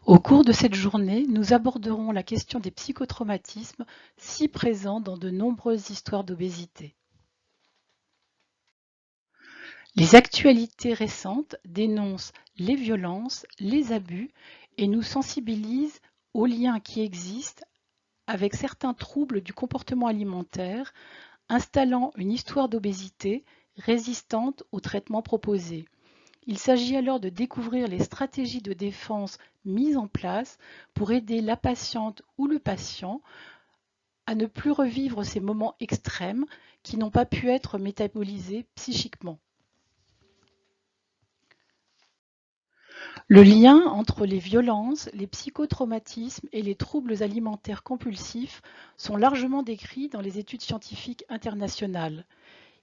Au cours de cette journée, nous aborderons la question des psychotraumatismes si présents dans de nombreuses histoires d'obésité. Les actualités récentes dénoncent les violences, les abus et nous sensibilisent aux liens qui existent avec certains troubles du comportement alimentaire, installant une histoire d'obésité résistante aux traitements proposés. Il s'agit alors de découvrir les stratégies de défense mises en place pour aider la patiente ou le patient à ne plus revivre ces moments extrêmes qui n'ont pas pu être métabolisés psychiquement. Le lien entre les violences, les psychotraumatismes et les troubles alimentaires compulsifs sont largement décrits dans les études scientifiques internationales.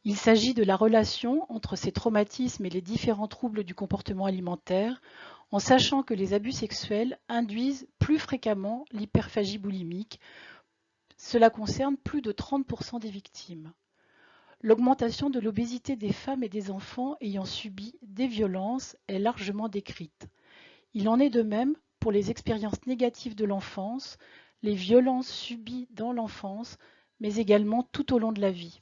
Il s'agit de la relation entre ces traumatismes et les différents troubles du comportement alimentaire, en sachant que les abus sexuels induisent plus fréquemment l'hyperphagie boulimique. Cela concerne plus de 30% des victimes. L'augmentation de l'obésité des femmes et des enfants ayant subi des violences est largement décrite. Il en est de même pour les expériences négatives de l'enfance, les violences subies dans l'enfance, mais également tout au long de la vie.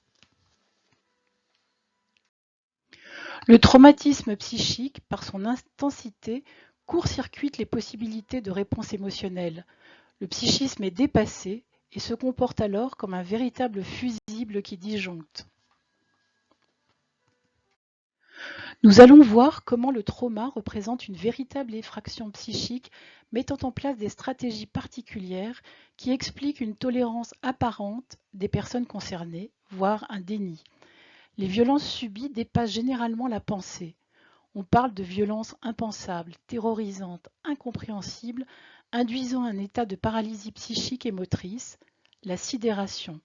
Le traumatisme psychique, par son intensité, court-circuite les possibilités de réponse émotionnelle. Le psychisme est dépassé et se comporte alors comme un véritable fusible qui disjoncte. Nous allons voir comment le trauma représente une véritable effraction psychique mettant en place des stratégies particulières qui expliquent une tolérance apparente des personnes concernées, voire un déni. Les violences subies dépassent généralement la pensée. On parle de violences impensables, terrorisantes, incompréhensibles, induisant un état de paralysie psychique et motrice, la sidération.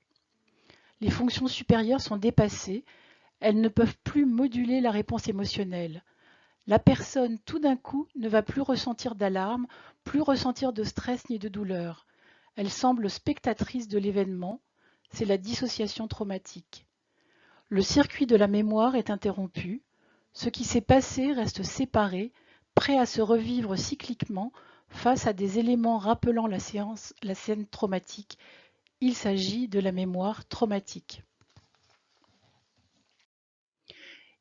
Les fonctions supérieures sont dépassées, elles ne peuvent plus moduler la réponse émotionnelle. La personne, tout d'un coup, ne va plus ressentir d'alarme, plus ressentir de stress ni de douleur. Elle semble spectatrice de l'événement, c'est la dissociation traumatique. Le circuit de la mémoire est interrompu, ce qui s'est passé reste séparé, prêt à se revivre cycliquement face à des éléments rappelant la scène traumatique. Il s'agit de la mémoire traumatique.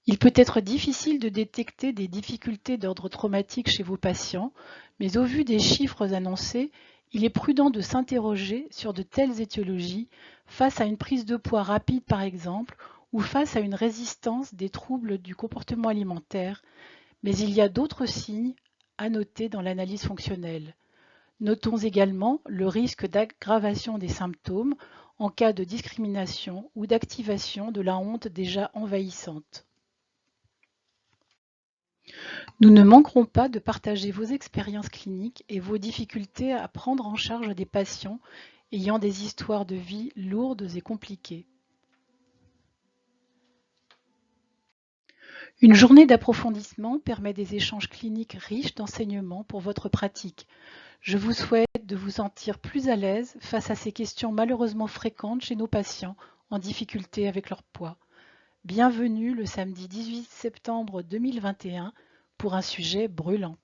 Il peut être difficile de détecter des difficultés d'ordre traumatique chez vos patients, mais au vu des chiffres annoncés, il est prudent de s'interroger sur de telles étiologies face à une prise de poids rapide par exemple, ou face à une résistance des troubles du comportement alimentaire, mais il y a d'autres signes à noter dans l'analyse fonctionnelle. Notons également le risque d'aggravation des symptômes en cas de discrimination ou d'activation de la honte déjà envahissante. Nous ne manquerons pas de partager vos expériences cliniques et vos difficultés à prendre en charge des patients ayant des histoires de vie lourdes et compliquées. Une journée d'approfondissement permet des échanges cliniques riches d'enseignements pour votre pratique. Je vous souhaite de vous sentir plus à l'aise face à ces questions malheureusement fréquentes chez nos patients en difficulté avec leur poids. Bienvenue le samedi 18 septembre 2021 pour un sujet brûlant.